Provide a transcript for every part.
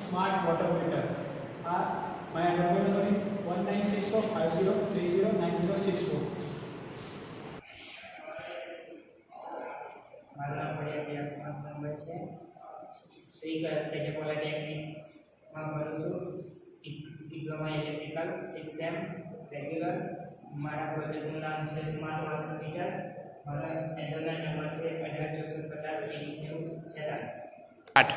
smart water meter. My enrollment number is 196450309064. મારું નામ પડિયા number છે શ્રી કેજે પોલિટેકનિકમાં ભરું છું ડિપ્લોમા ઇલેક્ટ્રિકલ 6M રેગ્યુલર. મારા પ્રોજેક્ટનું નામ છે સ્માર્ટ વોટર મીટર. મારો એન્રોલમેન્ટ નંબર છે 1864509046.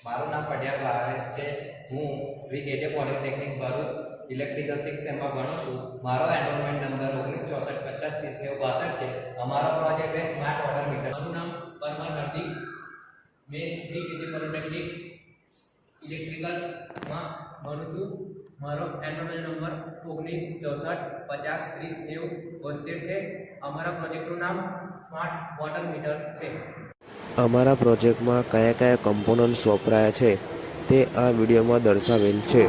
મારું નામ પડિયાર ભાવેશ છે. હું શ્રી કેજે પોલિટેકનિક ભરૂચ ઇલેક્ટ્રિકલ 6M માં ભણું છું. મારો એનરોલમેન્ટ નંબર 1964503062 છે. અમારો પ્રોજેક્ટ છે સ્માર્ટ વોટર મીટર. મારું નામ પરમાર હાર્દિક. મેં શ્રી કેજે પોલિટેકનિક ઇલેક્ટ્રિકલમાં ભણું છું. મારો એનરોલમેન્ટ નંબર 1964503092 છે. અમારા પ્રોજેક્ટનું નામ સ્માર્ટ વોટર મીટર છે. અમારા પ્રોજેક્ટમાં કયા કયા કમ્પોનન્ટ્સ વપરાયા છે તે આ વિડીયોમાં દર્શાવેલ છે.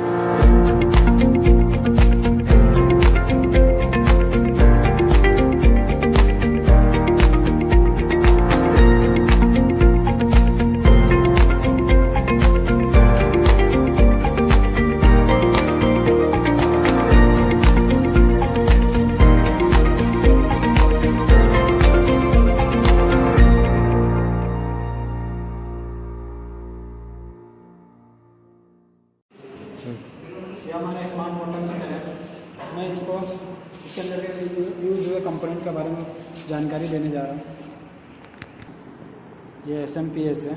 ये हमारा स्मार्ट वाटर मीटर है. मैं इसके अंदर के यूज़ हुए कंपोनेंट के बारे में जानकारी देने जा रहा हूँ. ये SMPS है.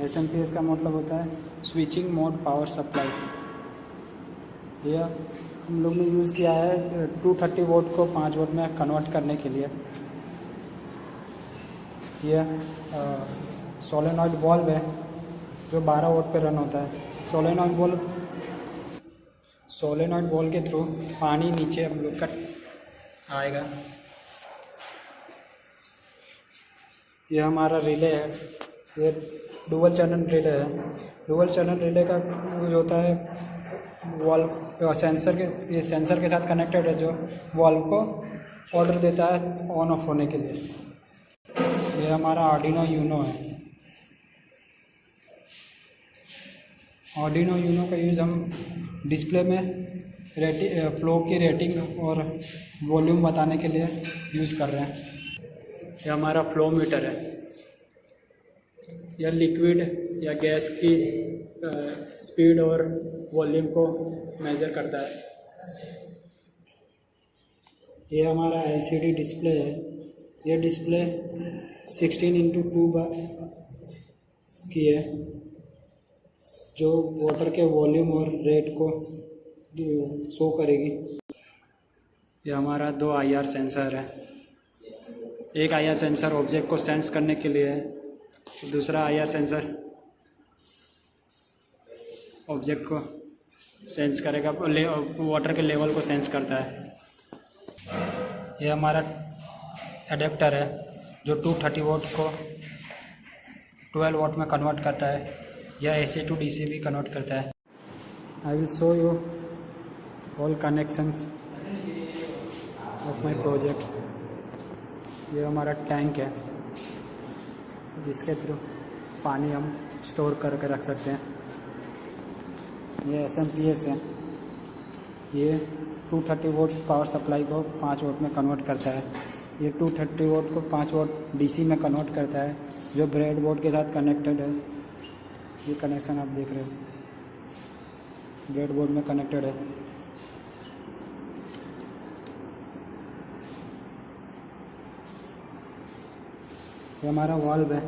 SMPS का मतलब होता है स्विचिंग मोड पावर सप्लाई. यह हम लोग ने यूज़ किया है 230 वोल्ट को 5 वोल्ट में कन्वर्ट करने के लिए. यह सोलेनॉइड बल्ब है जो 12 वोल्ट पे रन होता है. सोलेनॉइड बॉल के थ्रू पानी नीचे हम लोग का आएगा. ये हमारा रिले है. ये डुअल चैनल रिले है. डुअल चैनल रिले का यूज होता है वॉल्व सेंसर के साथ कनेक्टेड है जो वॉल्व को ऑर्डर देता है ऑन ऑफ होने के लिए. ये हमारा आर्डिनो यूनो है. आर्डिनो यूनो का यूज़ हम डिस्प्ले में फ्लो की रेटिंग और वॉल्यूम बताने के लिए यूज़ कर रहे हैं. यह हमारा फ्लो मीटर है. यह लिक्विड या गैस की स्पीड और वॉल्यूम को मेजर करता है. यह हमारा LCD डिस्प्ले है. यह डिस्प्ले 16:2 की है जो वाटर के वॉल्यूम और रेट को शो करेगी. यह हमारा 2 IR सेंसर है. एक IR सेंसर ऑब्जेक्ट को सेंस करने के लिए है. दूसरा IR सेंसर ऑब्जेक्ट को सेंस करेगा, वाटर के लेवल को सेंस करता है. यह हमारा एडेप्टर है जो 230 वोल्ट को 12 वोल्ट में कन्वर्ट करता है. यह AC to DC भी कन्वर्ट करता है. I will show you all connections of my project. ये हमारा टैंक है जिसके थ्रू पानी हम स्टोर करके रख सकते हैं. ये SMPS है. ये 230 वोल्ट पावर सप्लाई को 5 वोल्ट में कन्वर्ट करता है. ये 230 वोल्ट को 5 वोल्ट DC में कन्वर्ट करता है जो ब्रेडबोर्ड के साथ कनेक्टेड है. ये कनेक्शन आप देख रहे हो ब्रेडबोर्ड में कनेक्टेड है. ये हमारा वाल्व है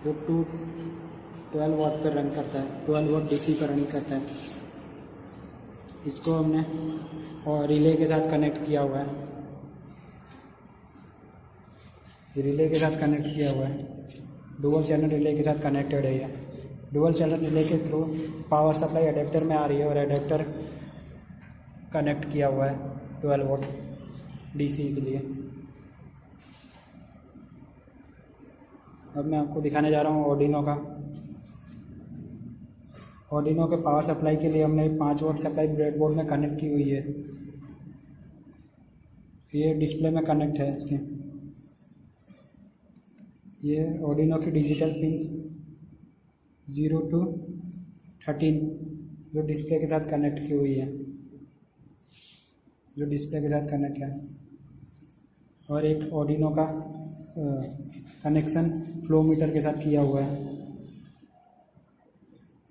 जो 12 वोल्ट पर रन करता है. 12 वोल्ट DC पर रन करता है. इसको हमने और रिले के साथ कनेक्ट किया हुआ है. रिले के साथ कनेक्ट किया हुआ है. डुअल चैनल रिले के साथ कनेक्टेड है. ये डुअल चैनल रिले के थ्रू पावर सप्लाई एडेप्टर में आ रही है और एडेप्टर कनेक्ट किया हुआ है 12 वोल्ट DC के लिए. अब मैं आपको दिखाने जा रहा हूँ आर्डिनो का. आर्डिनो के पावर सप्लाई के लिए हमने 5 वोल्ट सप्लाई ब्रेडबोर्ड में कनेक्ट की हुई है. ये डिस्प्ले में कनेक्ट है इसके. ये आर्डिनो की डिजिटल पिंस 0 to 13 जो डिस्प्ले के साथ कनेक्ट की हुई है, जो डिस्प्ले के साथ कनेक्ट है, और एक ऑर्डिनो का कनेक्शन फ्लो मीटर के साथ किया हुआ है।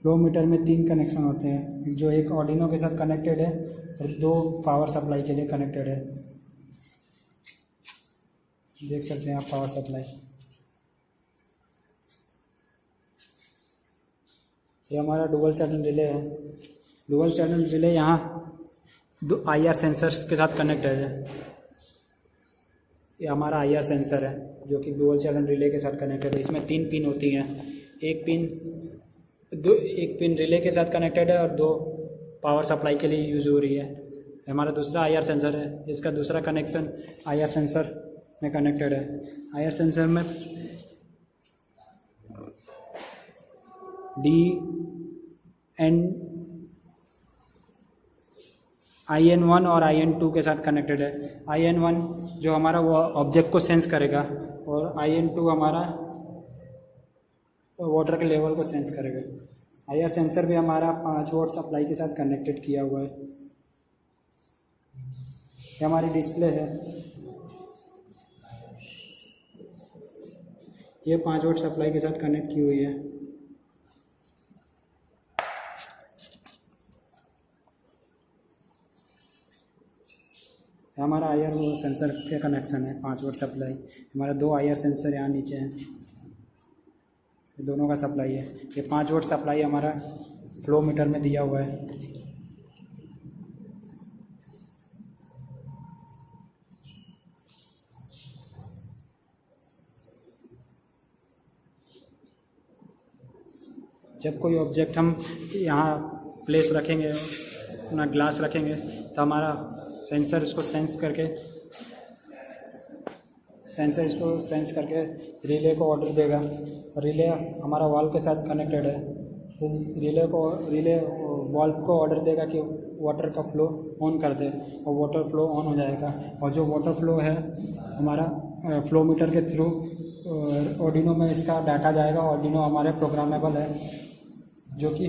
फ्लो मीटर में 3 कनेक्शन होते हैं, जो एक ऑर्डिनो के साथ कनेक्टेड है और 2 पावर सप्लाई के लिए कनेक्टेड है। देख सकते हैं आप पावर सप्लाई। ये हमारा डुअल चैनल रिले है। डुअल चैनल रिले यहाँ 2 IR सेंसर्स के साथ कनेक्टेड है। ये हमारा IR सेंसर है जो कि डुअल चैनल रिले के साथ कनेक्टेड है। इसमें 3 पिन होती हैं, एक पिन रिले के साथ कनेक्टेड है और 2 पावर सप्लाई के लिए यूज़ हो रही है। हमारा दूसरा IR सेंसर है, इसका दूसरा कनेक्शन IR सेंसर में कनेक्टेड है। IR सेंसर में IN1 और IN2 के साथ कनेक्टेड है। IN1 जो हमारा वो ऑब्जेक्ट को सेंस करेगा और IN2 हमारा वाटर के लेवल को सेंस करेगा। IR सेंसर भी हमारा 5 वोल्ट सप्लाई के साथ कनेक्टेड किया हुआ है। ये हमारी डिस्प्ले है, ये 5 वोल्ट सप्लाई के साथ कनेक्ट की हुई है। हमारा IR वो सेंसर के कनेक्शन है, 5 वोल्ट सप्लाई। हमारा 2 IR सेंसर यहाँ नीचे हैं, ये दोनों का सप्लाई है। ये 5 वोल्ट सप्लाई हमारा फ्लो मीटर में दिया हुआ है। जब कोई ऑब्जेक्ट हम यहाँ प्लेस रखेंगे, अपना ग्लास रखेंगे, तो हमारा सेंसर इसको सेंस करके रिले को ऑर्डर देगा। और रिले हमारा वाल्व के साथ कनेक्टेड है, तो रिले वाल्व को ऑर्डर देगा कि वाटर का फ्लो ऑन कर दे, और वाटर फ्लो ऑन हो जाएगा। और जो वाटर फ्लो है हमारा फ्लो मीटर के थ्रू ऑर्डिनो में इसका डाटा जाएगा। ऑर्डिनो हमारे प्रोग्रामेबल है, जो कि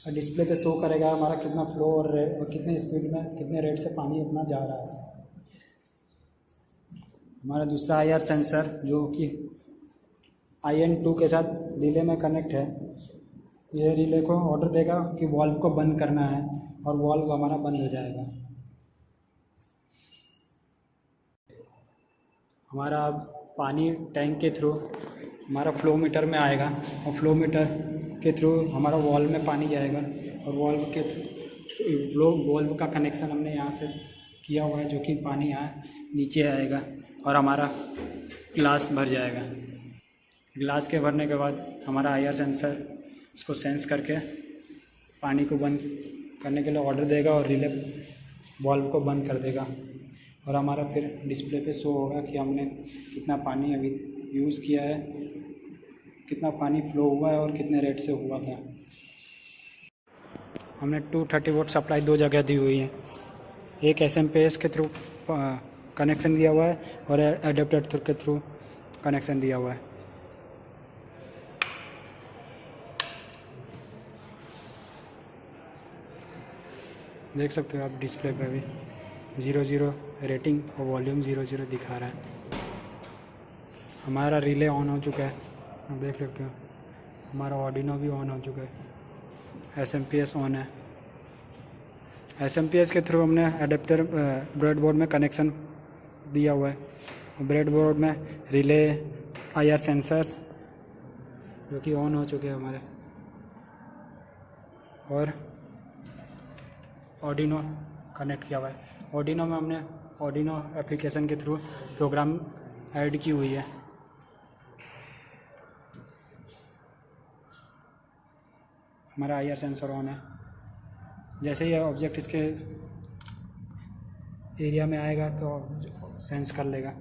डिस्प्ले पे शो करेगा हमारा कितना फ्लो और कितने स्पीड में, कितने रेट से पानी अपना जा रहा है। हमारा दूसरा IR सेंसर जो कि IN2 के साथ रिले में कनेक्ट है, ये रिले को ऑर्डर देगा कि वाल्व को बंद करना है, और वाल्व हमारा बंद हो जाएगा। हमारा अब पानी टैंक के थ्रू हमारा फ्लो मीटर में आएगा, और फ्लो मीटर के थ्रू हमारा वाल्व में पानी जाएगा, और वाल्व का कनेक्शन हमने यहाँ से किया हुआ है, जो कि पानी यहाँ नीचे आएगा और हमारा ग्लास भर जाएगा। ग्लास के भरने के बाद हमारा IR सेंसर उसको सेंस करके पानी को बंद करने के लिए ऑर्डर देगा, और रिले वाल्व को बंद कर देगा। और हमारा फिर डिस्प्ले पे शो होगा कि हमने कितना पानी अभी यूज़ किया है, कितना पानी फ्लो हुआ है और कितने रेट से हुआ था। हमने 230 वोल्ट सप्लाई 2 जगह दी हुई है, एक SMPS के थ्रू कनेक्शन दिया हुआ है और एडेप्टर के थ्रू कनेक्शन दिया हुआ है। देख सकते हो आप डिस्प्ले पे भी 00 रेटिंग और वॉल्यूम 00 दिखा रहा है। हमारा रिले ऑन हो चुका है, आप देख सकते हो। हमारा ऑर्डिनो भी ऑन हो चुका है, SMPS ऑन है। SMPS के थ्रू हमने एडेप्टर ब्रेडबोर्ड में कनेक्शन दिया हुआ है। ब्रेडबोर्ड में रिले IR सेंसर्स जो कि ऑन हो चुके हैं हमारे, और ऑर्डिनो कनेक्ट किया हुआ है। ऑर्डिनो में हमने ऑर्डिनो एप्लीकेशन के थ्रू प्रोग्राम ऐड की हुई है। हमारा IR सेंसर ऑन है। जैसे ही ऑब्जेक्ट इसके एरिया में आएगा तो सेंस कर लेगा।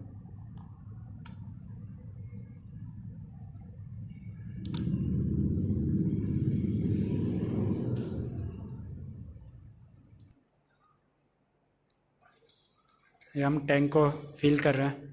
ये हम टैंक को फिल कर रहे हैं।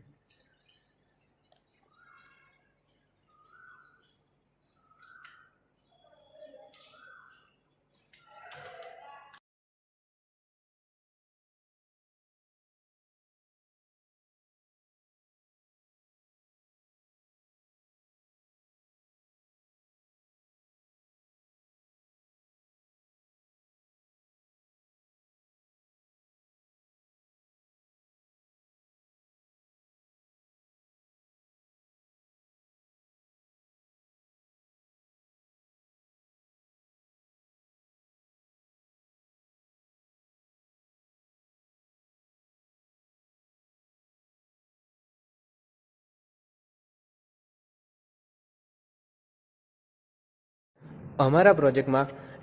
અમારા પ્રોજેક્ટમાં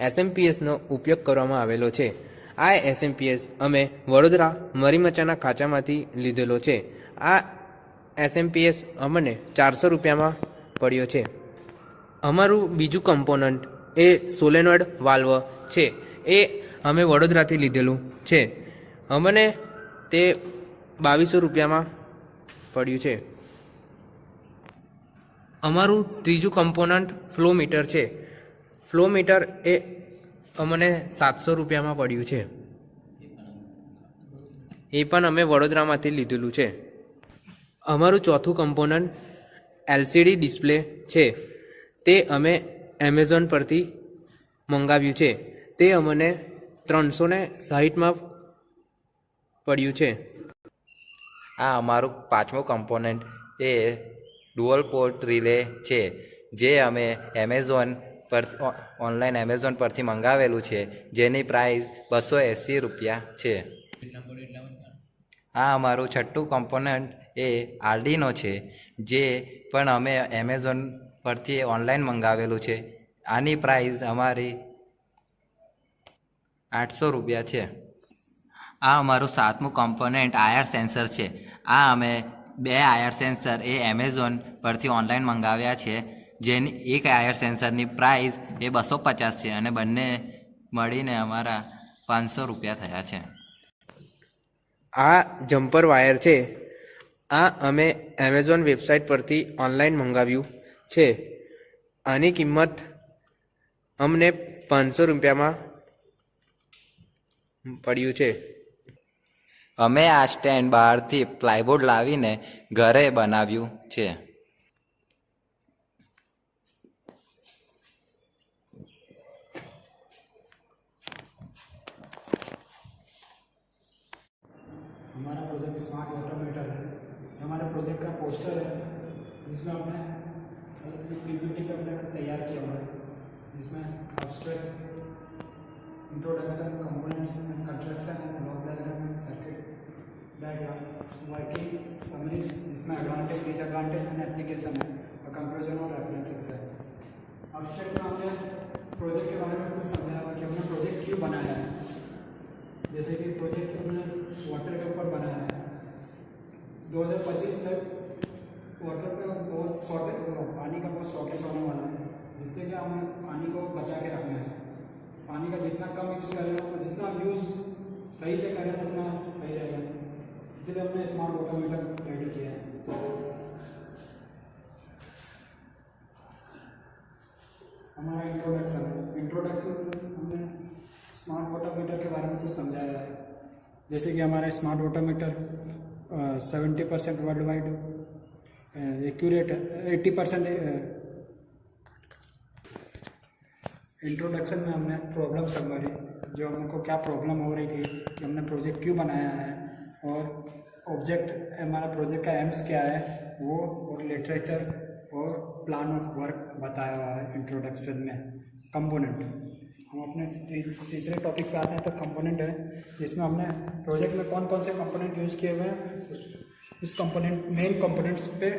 SMPSનો ઉપયોગ કરવામાં આવેલો છે. આ SMPS અમે વડોદરા મરીમચાના ખાંચામાંથી લીધેલો છે. આ SMPS અમને 400 રૂપિયામાં પડ્યો છે. અમારું બીજું કમ્પોનન્ટ એ સોલેનોઇડ વાલ્વ છે. એ અમે વડોદરાથી લીધેલું છે. અમને તે 2200 રૂપિયામાં પડ્યું છે. અમારું ત્રીજું કમ્પોનન્ટ ફ્લો મીટર છે. ફ્લો મીટર એ અમને 700 રૂપિયામાં પડ્યું છે. એ પણ અમે વડોદરામાંથી લીધેલું છે. અમારું ચોથું કમ્પોનન્ટ LCD ડિસ્પ્લે છે. તે અમે એમેઝોન પરથી મંગાવ્યું છે. તે અમને 360માં પડ્યું છે. આ અમારું પાંચમું component A dual port relay છે, જે અમે ઓનલાઈન એમેઝોન પરથી મંગાવેલું છે, જેની પ્રાઇસ 280 રૂપિયા છે. આ અમારું છઠ્ઠું કમ્પોનન્ટ એ આર્ડિનો છે, જે પણ અમે એમેઝોન પરથી ઓનલાઈન મંગાવેલું છે. આની પ્રાઇસ અમારી 800 રૂપિયા છે. આ અમારું સાતમું કમ્પોનન્ટ IR સેન્સર છે. આ અમે 2 IR સેન્સર એ એમેઝોન પરથી ઓનલાઈન મંગાવ્યા છે, જેની એક IR સેન્સરની પ્રાઇસ એ 250 છે અને બંને મળીને અમારા 500 રૂપિયા થયા છે. આ જમ્પર વાયર છે. આ અમે એમેઝોન વેબસાઇટ પરથી ઓનલાઈન મંગાવ્યું છે. આની કિંમત અમને 500 રૂપિયામાં પડ્યું છે. અમે આ સ્ટેન્ડ બહારથી પ્લાયવુડ લાવીને ઘરે બનાવ્યું છે. हमारा प्रोजेक्ट स्मार्ट वाटर मीटर है. हमारे प्रोजेक्ट का पोस्टर है, जिसमें हमने पीपीटी पे हमने तैयार किया हुआ है, जिसमें abstract, introduction, components and construction and block diagram, circuit diagram, working summaries, जिसमें एडवांटेज, डिसएडवांटेज एंड एप्लीकेशन है, और कंक्लूजन और रेफरेंसेस है. एब्स्ट्रैक्ट में हमने प्रोजेक्ट के बारे में कुछ समझाया कि हमने प्रोजेक्ट क्यों बनाया है. जैसे कि प्रोजेक्ट हमने वाटर के ऊपर बनाया है. 2025 तक वाटर का बहुत पानी का बहुत शॉर्टेज होने वाला है, जिससे कि हमें पानी को बचा के रखना है. पानी का जितना कम यूज़ करें और जितना यूज़ सही से करें उतना सही रहेगा. इसलिए हमने स्मार्ट वाटर मीटर रेडी किया है. हमारा इंट्रोडक्शन हमने स्मार्ट वाटर मीटर के बारे में कुछ समझाया है. जैसे कि हमारा smart water metre 70% world wide accurate है. 80% इंट्रोडक्शन में हमने प्रॉब्लम समझी, जो हमको क्या प्रॉब्लम हो रही थी, कि हमने प्रोजेक्ट क्यों बनाया है, और ऑब्जेक्ट हमारा प्रोजेक्ट का एम्स क्या है वो, और लिटरेचर और प्लान ऑफ वर्क बताया हुआ है इंट्रोडक्शन में. कंपोनेंट, हम अपने तीसरे टॉपिक पे आते हैं. तो कंपोनेंट है, जिसमें हमने प्रोजेक्ट में कौन कौन से कंपोनेंट यूज़ किए हुए हैं, उस कंपोनेंट, मेन कंपोनेंट्स पे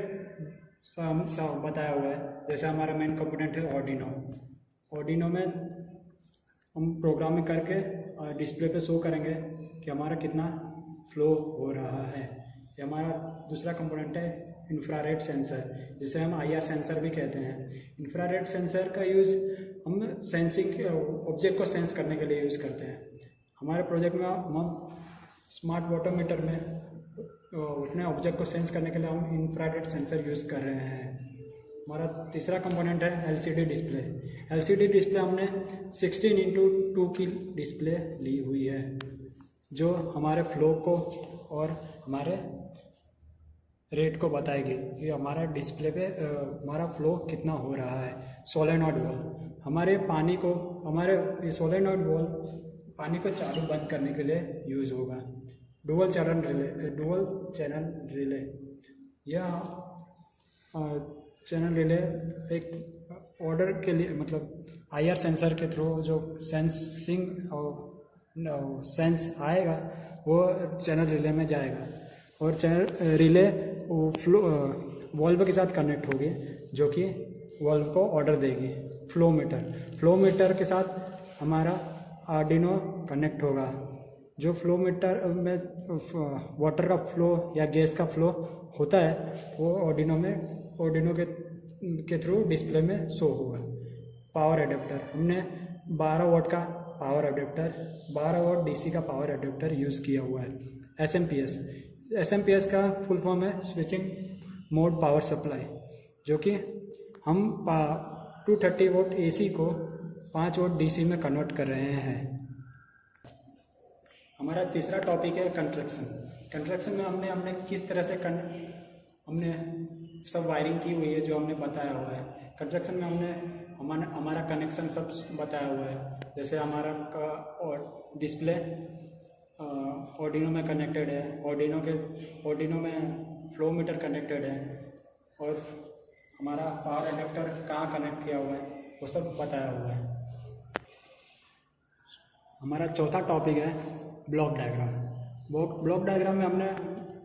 बताया हुआ है. जैसे हमारा मेन कंपोनेंट है ऑर्डिनो में हम प्रोग्रामिंग करके डिस्प्ले पे शो करेंगे कि हमारा कितना फ्लो हो रहा है. ये हमारा दूसरा कंपोनेंट है इंफ्रारेड सेंसर, जिसे हम IR सेंसर भी कहते हैं. इंफ्रारेड सेंसर का यूज़ हम सेंसिंग ऑब्जेक्ट को सेंस करने के लिए यूज़ करते हैं. हमारे प्रोजेक्ट में हम स्मार्ट वाटर मीटर में उतने ऑब्जेक्ट को सेंस करने के लिए हम इंफ्रारेड सेंसर यूज़ कर रहे हैं. हमारा तीसरा कंपोनेंट है LCD डिस्प्ले. LCD डिस्प्ले हमने 16:2 की डिस्प्ले ली हुई है, जो हमारे फ्लो को और हमारे रेट को बताएगी कि हमारा डिस्प्ले पे हमारा फ्लो कितना हो रहा है. सोलेनॉइड वॉल्व, हमारे पानी को, हमारे ये सोलेनॉइड वॉल्व पानी को चालू बंद करने के लिए यूज़ होगा. डुअल चैनल रिले, यह चैनल रिले एक ऑर्डर के लिए, मतलब IR सेंसर के थ्रू जो सेंसिंग और सेंस आएगा वो चैनल रिले में जाएगा, और चैनल रिले फ्लो वॉल्व के साथ कनेक्ट होगी, जो कि वाल्व को ऑर्डर देगी। फ्लो मीटर के साथ हमारा आर्डिनो कनेक्ट होगा। जो फ्लो मीटर में वाटर का फ्लो या गैस का फ्लो होता है वो आर्डिनो के थ्रू डिस्प्ले में शो होगा। पावर एडेप्टर, हमने 12 वॉट का पावर एडेप्टर, 12 वॉट डीसी का पावर एडेप्टर यूज़ किया हुआ है। एसएमपीएस का फुल फॉर्म है स्विचिंग मोड पावर सप्लाई, जो कि हम 230 वोल्ट एसी को 5 वोल्ट डीसी में कन्वर्ट कर रहे हैं। हमारा तीसरा टॉपिक है कंस्ट्रक्शन में हमने किस तरह से हमने सब वायरिंग की हुई है जो हमने बताया हुआ है। कंस्ट्रक्शन में हमने हमारा कनेक्शन सब बताया हुआ है। जैसे हमारा डिस्प्ले आर्डिनो में कनेक्टेड है, आर्डिनो में फ्लो मीटर कनेक्टेड है, और हमारा पावर एडेप्टर कहाँ कनेक्ट किया हुआ है वो सब बताया हुआ है। हमारा चौथा टॉपिक है ब्लॉक डायग्राम में हमने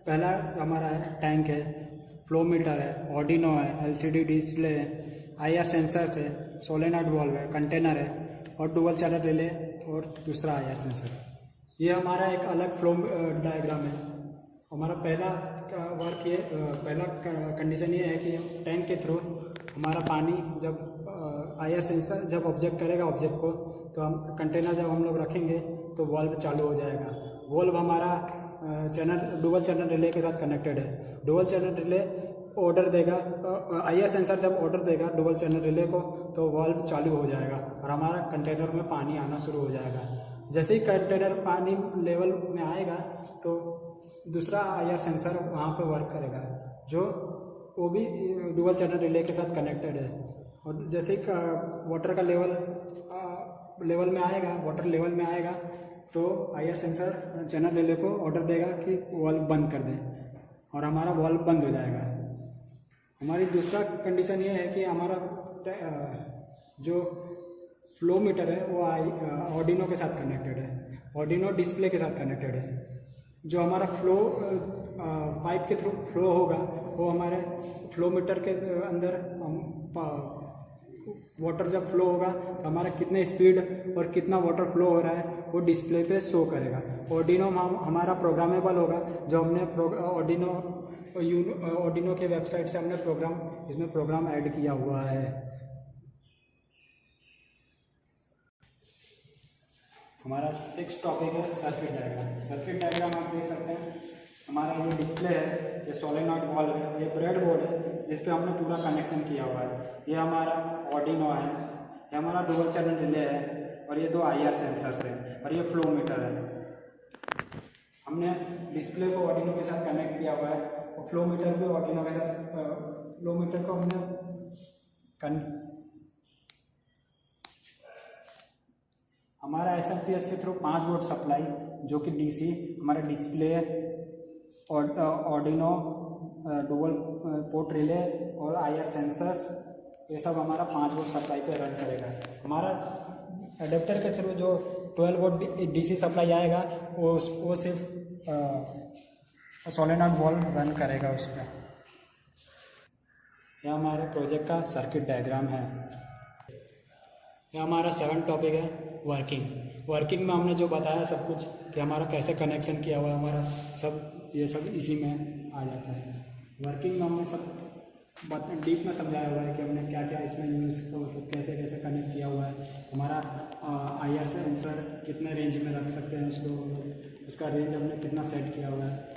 पहला हमारा है टैंक है, फ्लो मीटर है, आर्डिनो है, एलसीडी डिस्प्ले है, आईआर सेंसर्स है, सोलेनॉइड वाल्व है, कंटेनर है और डुअल चैनल रिले और दूसरा आईआर सेंसर। ये हमारा एक अलग फ्लो डायग्राम है। हमारा पहला कंडीशन ये है कि टैंक के थ्रू हमारा पानी जब आईआर सेंसर जब ऑब्जेक्ट करेगा ऑब्जेक्ट को, तो हम कंटेनर जब हम लोग रखेंगे तो वाल्व चालू हो जाएगा। वाल्व हमारा डुअल चैनल रिले के साथ कनेक्टेड है। डुअल चैनल रिले ऑर्डर देगा, आईआर सेंसर जब ऑर्डर देगा डुअल चैनल रिले को तो वाल्व चालू हो जाएगा और हमारा कंटेनर में पानी आना शुरू हो जाएगा। जैसे ही कंटेनर पानी लेवल में आएगा तो दूसरा आईआर सेंसर वहाँ पे वर्क करेगा, जो वो भी डुअल चैनल रिले के साथ कनेक्टेड है। और जैसे ही वाटर का लेवल में आएगा तो आईआर सेंसर चैनल रिले को ऑर्डर देगा कि वाल्व बंद कर दें और हमारा वाल्व बंद हो जाएगा। हमारी दूसरा कंडीशन ये है कि हमारा जो फ्लो मीटर है वो आर्डिनो के साथ कनेक्टेड है, आर्डिनो डिस्प्ले के साथ कनेक्टेड है। जो हमारा फ्लो पाइप के थ्रू फ्लो होगा वो हमारे फ्लो मीटर के अंदर वाटर जब फ्लो होगा तो हमारा कितने स्पीड और कितना वाटर फ्लो हो रहा है वो डिस्प्ले पे शो करेगा। आर्डिनो हमारा प्रोग्रामेबल होगा, जो हमने आर्डिनो के वेबसाइट से हमने इसमें प्रोग्राम ऐड किया हुआ है। हमारा 6 टॉपिक है सर्किट डायग्राम आप देख सकते हैं। हमारा ये डिस्प्ले है, ये सोलेनॉइड वाल्व है, ये ब्रेडबोर्ड है जिस पे हमने पूरा कनेक्शन किया हुआ है। ये हमारा आर्डिनो है, ये हमारा डुअल चैनल रिले है और ये 2 आईआर सेंसर्स है और ये फ्लो मीटर है। हमने डिस्प्ले को आर्डिनो के साथ कनेक्ट किया हुआ है और फ्लो मीटर भी आर्डिनो के साथ फ्लो मीटर को हमने हमारा एसएमपीएस के थ्रू 5 वोल्ट सप्लाई जो कि डीसी, हमारा डिस्प्ले और आर्डिनो डुअल पोर्ट रिले और आईआर सेंसर्स, ये सब हमारा 5 वोल्ट सप्लाई पे रन करेगा। हमारा एडेप्टर के थ्रू जो 12 वोल्ट डीसी सप्लाई आएगा वो सिर्फ सोलेनॉइड वाल्व रन करेगा उस पर। यह हमारे प्रोजेक्ट का सर्किट डायग्राम है। यह हमारा 7 टॉपिक है वर्किंग में हमने जो बताया सब कुछ कि हमारा कैसे कनेक्शन किया हुआ है, हमारा ये सब इसी में आ जाता है। वर्किंग में हमने सब डीप में समझाया हुआ है कि हमने क्या क्या इसमें यूज़ कैसे कैसे कनेक्ट किया हुआ है। हमारा आईआर सेंसर कितने रेंज में रख सकते हैं उसको, उसका रेंज हमने कितना सेट किया हुआ है,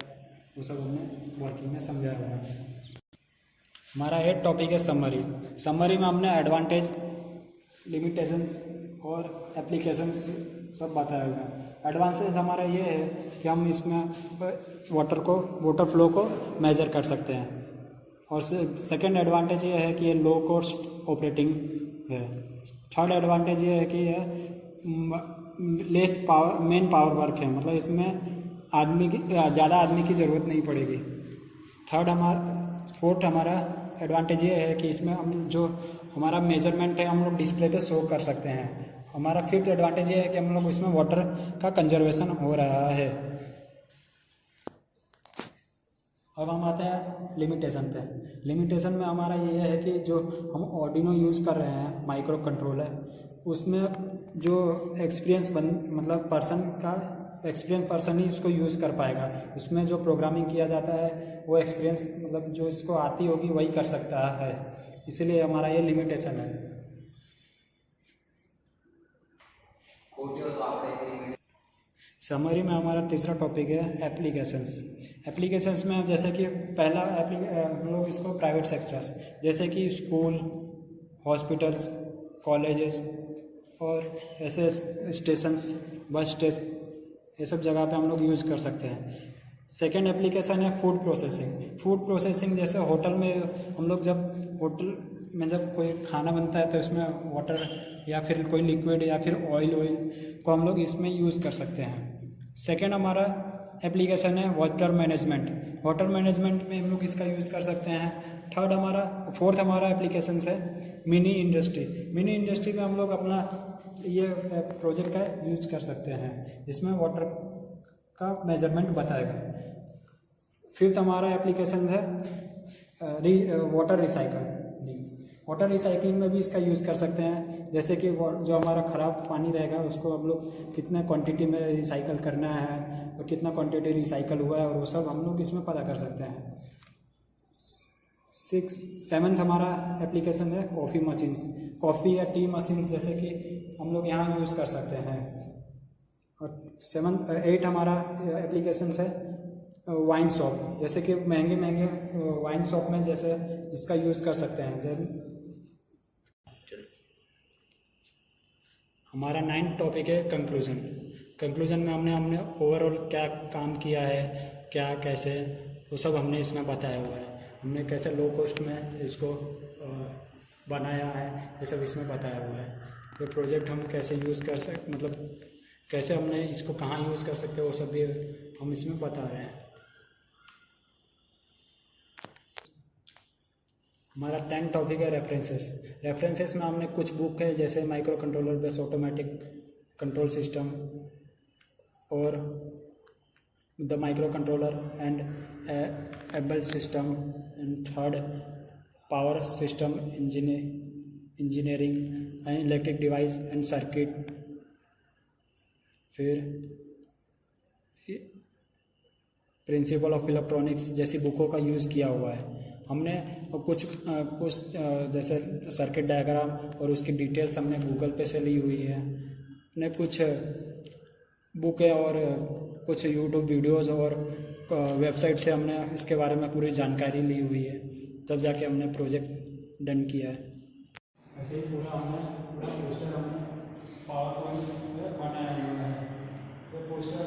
वो सब हमने वर्किंग में समझाया हुआ है। हमारा 8 टॉपिक है समरी में हमने एडवांटेज, लिमिटेशंस और एप्लीकेशंस सब बताया हुआ है। एडवांटेज हमारा ये है कि हम इसमें वाटर फ्लो को मेज़र कर सकते हैं और सेकंड एडवांटेज ये है कि ये लो कॉस्ट ऑपरेटिंग है। थर्ड एडवांटेज ये है कि ये लेस पावर वर्क है, मतलब इसमें ज़्यादा आदमी की ज़रूरत नहीं पड़ेगी। फोर्थ हमारा एडवांटेज ये है कि इसमें हम जो हमारा मेजरमेंट है हम लोग डिस्प्ले पे शो कर सकते हैं। हमारा 5th एडवांटेज ये है कि हम लोग इसमें वाटर का कंजर्वेशन हो रहा है। अब हम आते हैं लिमिटेशन पे। लिमिटेशन में हमारा ये है कि जो हम ऑर्डिनो यूज़ कर रहे हैं माइक्रो कंट्रोलर, उसमें जो मतलब एक्सपीरियंस पर्सन ही उसको यूज़ कर पाएगा। उसमें जो प्रोग्रामिंग किया जाता है वो एक्सपीरियंस मतलब जो इसको आती होगी वही कर सकता है, इसीलिए हमारा ये लिमिटेशन है। समरी में हमारा तीसरा टॉपिक है एप्लीकेशंस। एप्लीकेशंस में जैसे कि पहला हम लोग इसको प्राइवेट सेक्टर्स, जैसे कि स्कूल, हॉस्पिटल्स, कॉलेजेस और ऐसे स्टेशंस, बस स्टेशन, ये सब जगह पे हम लोग यूज़ कर सकते हैं। सेकेंड एप्लीकेशन है फूड प्रोसेसिंग। फूड प्रोसेसिंग जैसे होटल में हम लोग होटल में जब कोई खाना बनता है तो उसमें वाटर या फिर कोई लिक्विड या फिर ऑयल को हम लोग इसमें यूज़ कर सकते हैं। सेकेंड हमारा एप्लीकेशन है वाटर मैनेजमेंट। वाटर मैनेजमेंट में हम लोग इसका यूज़ कर सकते हैं। फोर्थ हमारा एप्लीकेशन है मिनी इंडस्ट्री। मिनी इंडस्ट्री में हम लोग अपना ये प्रोजेक्ट का यूज़ कर सकते हैं, इसमें वाटर का मेजरमेंट बताएगा। फिफ्थ हमारा एप्लीकेशन है वाटर रिसाइकलिंग। वाटर रिसाइकलिंग में भी इसका यूज़ कर सकते हैं, जैसे कि जो हमारा ख़राब पानी रहेगा उसको हम लोग कितने क्वांटिटी में रिसाइकल करना है और कितना क्वांटिटी रिसाइकल हुआ है और वो सब हम लोग इसमें पता कर सकते हैं। सेवन्थ हमारा एप्लीकेशन है कॉफ़ी मशीन्स। कॉफ़ी या टी मशीन्स जैसे कि हम लोग यहाँ यूज़ कर सकते हैं। और 8 हमारा एप्लीकेशन है वाइन शॉप, जैसे कि महंगे वाइन शॉप में जैसे इसका यूज़ कर सकते हैं। हमारा 9 टॉपिक है कंक्लूजन। कंक्लूजन में हमने ओवरऑल क्या काम किया है, क्या कैसे, वो सब हमने इसमें बताया हुआ है। हमने कैसे लो कॉस्ट में इसको बनाया है, ये सब इसमें बताया हुआ है। ये प्रोजेक्ट हम कैसे यूज़ कर सकते, मतलब कैसे हमने इसको कहाँ यूज़ कर सकते हैं, वो सब भी हम इसमें बता रहे हैं। हमारा 10 टॉपिक है रेफरेंसेस। रेफरेंसेस में हमने कुछ बुक है जैसे micro controller based automatic control system और the micro controller and able system and third power system engineering and electric device and circuit. फिर प्रिंसिपल ऑफ इलेक्ट्रॉनिक्स जैसी बुकों का यूज़ किया हुआ है। हमने कुछ जैसे सर्किट डायग्राम और उसकी डिटेल्स हमने गूगल पे से ली हुई है। हमने कुछ बुकें और कुछ यूट्यूब वीडियोस और वेबसाइट से हमने इसके बारे में पूरी जानकारी ली हुई है, तब जाके हमने प्रोजेक्ट डन किया है। ऐसे ही पूरा पोस्टर हमने पावर पॉइंट में बनाया हुआ है। तो पोस्टर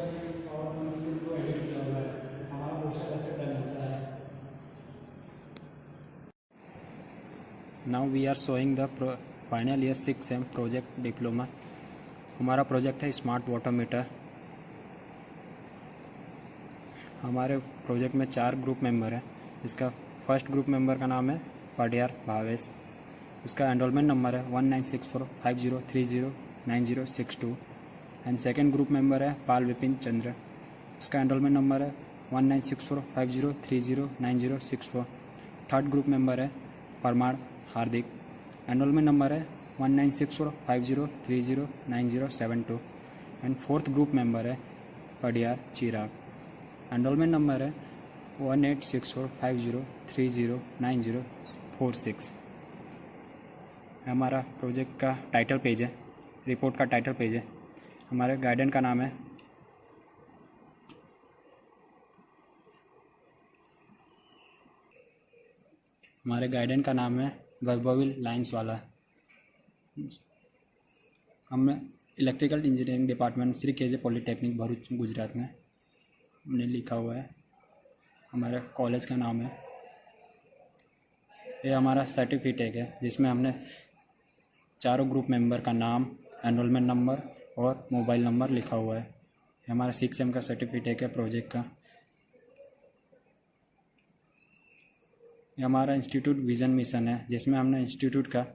पावर पॉइंट के थ्रू एडिट किया हुआ है। हमारा पोस्टर ऐसे डन होता है। Now we are showing the final year 6 sem project diploma. हमारा प्रोजेक्ट है स्मार्ट वाटर मीटर। हमारे प्रोजेक्ट में 4 ग्रुप मेंबर हैं। इसका फर्स्ट ग्रुप मेंबर का नाम है पडियार भावेश। इसका एनरोलमेंट नंबर है 196450309062 एंड सेकेंड ग्रुप मेंबर है पाल विपिन चंद्र। इसका एनरोलमेंट नंबर है 196450309064। थर्ड ग्रुप मेंबर है परमार हार्दिक। एनरोलमेंट नंबर है 196450309072 एंड फोर्थ ग्रुप मेंबर है पडियार चिराग। एनरोलमेंट नंबर है 186450309046। हमारा प्रोजेक्ट का टाइटल पेज है, रिपोर्ट का टाइटल पेज है। हमारे गाइडेंस का नाम है वैभवी लाइन्स वाला। हमने electrical engineering department Shri KJ polytechnic Bharuch Gujarat में हमने लिखा हुआ है। हमारे कॉलेज का नाम है, ये हमारा सर्टिफिकेट है जिसमें हमने चारों ग्रुप मेंबर का नाम, एनरोलमेंट नंबर और मोबाइल नंबर लिखा हुआ है। ये हमारा 6 सेम का सर्टिफिकेट है प्रोजेक्ट का। ये हमारा इंस्टीट्यूट विज़न मिशन है जिसमें हमने इंस्टीट्यूट का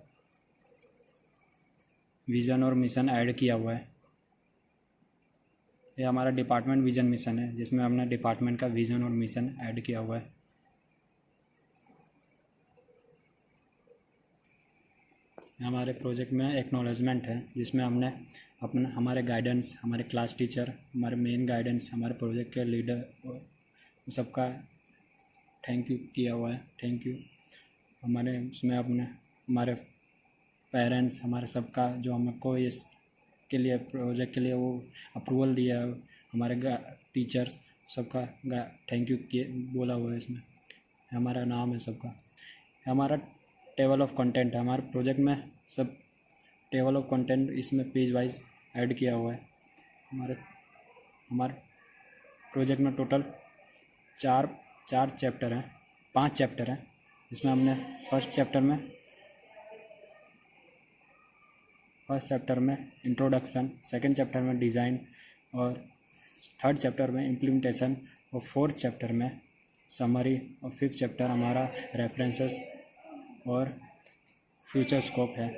विज़न और मिशन ऐड किया हुआ है। ये हमारा डिपार्टमेंट विज़न मिशन है जिसमें हमने डिपार्टमेंट का विज़न और मिशन ऐड किया हुआ है। हमारे प्रोजेक्ट में एक्नॉलेजमेंट है, जिसमें हमने अपना हमारे गाइडेंस, हमारे क्लास टीचर, हमारे मेन गाइडेंस, हमारे प्रोजेक्ट के लीडर सबका थैंक यू किया हुआ है। Thank you. हमारे उसमें अपने हमारे पेरेंट्स, हमारे सबका जो हमको इस के लिए प्रोजेक्ट के लिए वो अप्रूवल दिया है, हमारे टीचर्स सबका थैंक यू किए बोला हुआ है। इसमें हमारा नाम है सबका। हमारा टेबल ऑफ कंटेंट है, हमारे प्रोजेक्ट में सब टेबल ऑफ कंटेंट इसमें पेज वाइज ऐड किया हुआ है। हमारे प्रोजेक्ट में टोटल चार चैप्टर हैं, 5 चैप्टर हैं। इसमें हमने फर्स्ट चैप्टर में इंट्रोडक्शन, सेकंड चैप्टर में डिज़ाइन और थर्ड चैप्टर में इम्प्लीमेंटेशन और फोर्थ चैप्टर में समरी और फिफ्थ चैप्टर हमारा रेफरेंसेस और फ्यूचर स्कोप है।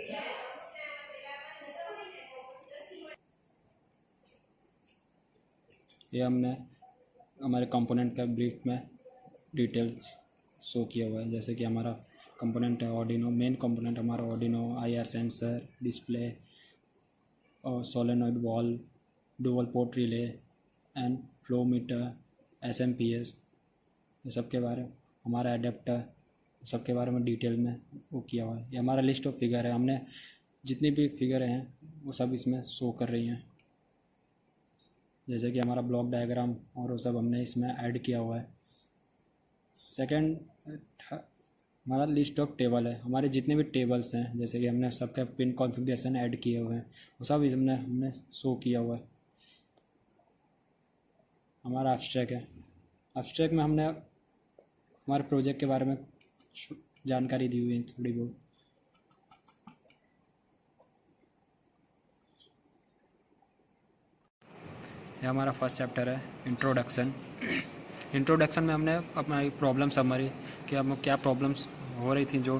ये हमने हमारे कंपोनेंट का ब्रीफ में डिटेल्स शो किया हुआ है। जैसे कि हमारा कंपोनेंट है ऑर्डिनो, मेन कंपोनेंट हमारा ऑर्डिनो, IR सेंसर, डिस्प्ले और solenoid valve, dual port relay and flow meter, SMPS, ये सब के बारे में, हमारा एडेप्टर, सबके बारे में डिटेल में वो किया हुआ है। ये हमारा लिस्ट ऑफ फिगर है। हमने जितनी भी फिगर हैं वो सब इसमें शो कर रही हैं। जैसे कि हमारा ब्लॉक डायग्राम और वो सब हमने इसमें ऐड किया हुआ है। सेकंड हमारा लिस्ट ऑफ टेबल है। हमारे जितने भी टेबल्स हैं, जैसे कि हमने सबका पिन कॉन्फ़िगरेशन ऐड किए हुए हैं, वो सब इसमें हमने शो किया हुआ है। हमारा एब्स्ट्रैक्ट है। एब्स्ट्रैक्ट में हमने हमारे प्रोजेक्ट के बारे में जानकारी दी हुई है थोड़ी बहुत। यह हमारा फर्स्ट चैप्टर है इंट्रोडक्शन। इंट्रोडक्शन में हमने अपना प्रॉब्लम समरी कि हम क्या प्रॉब्लम्स हो रही थी जो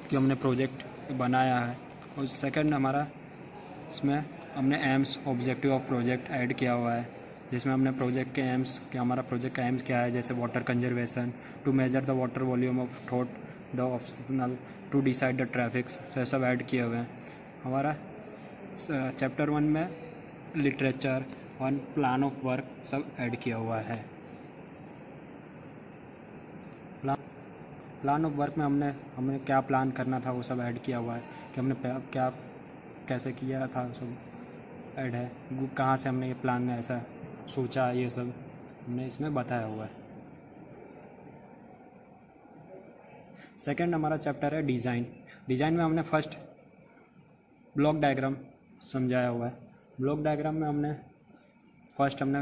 कि हमने प्रोजेक्ट बनाया है। और सेकंड हमारा इसमें हमने AIIMS, objective of project add किया हुआ है, जिसमें हमने प्रोजेक्ट के एम्स कि हमारा प्रोजेक्ट का एम्स क्या है, जैसे water conservation, to measure the water volume of thought, the optional, to decide the traffics, ये सब ऐड किए हुए हैं। हमारा चैप्टर 1 में लिटरेचर और प्लान ऑफ वर्क सब ऐड किया हुआ है। प्लान ऑफ वर्क में हमने क्या प्लान करना था वो सब ऐड किया हुआ है कि हमने क्या कैसे किया था, सब ऐड है। कहाँ से हमने ये प्लान में ऐसा सोचा, ये सब हमने इसमें बताया हुआ है। सेकंड हमारा चैप्टर है डिज़ाइन। डिज़ाइन में हमने फर्स्ट ब्लॉक डायग्राम समझाया हुआ है। ब्लॉक डायग्राम में हमने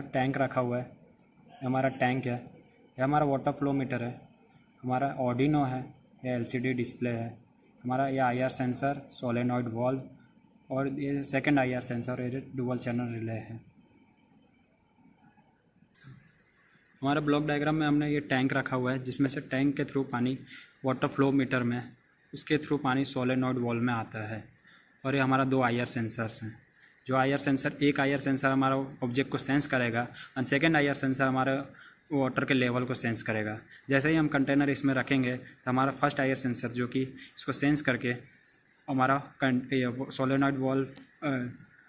टैंक रखा हुआ है। हमारा टैंक है, ये हमारा वाटर फ्लो मीटर है, हमारा ऑर्डिनो है, ये LCD डिस्प्ले है, हमारा ये IR सेंसर, सोलेनॉइड वॉल्व और ये सेकंड IR सेंसर, ये डुअल चैनल रिले है। हमारा ब्लॉक डायग्राम में हमने ये टैंक रखा हुआ है, जिसमें से टैंक के थ्रू पानी वाटर फ्लो मीटर में, उसके थ्रू पानी सोलेनॉइड वॉल्व में आता है। और ये हमारा 2 IR सेंसर्स हैं। जो IR सेंसर, एक IR सेंसर हमारा ऑब्जेक्ट को सेंस करेगा और सेकंड IR सेंसर हमारे वाटर के लेवल को सेंस करेगा। जैसे ही हम कंटेनर इसमें रखेंगे तो हमारा फर्स्ट IR सेंसर जो कि इसको सेंस करके हमारा सोलेनॉइड वॉल्व,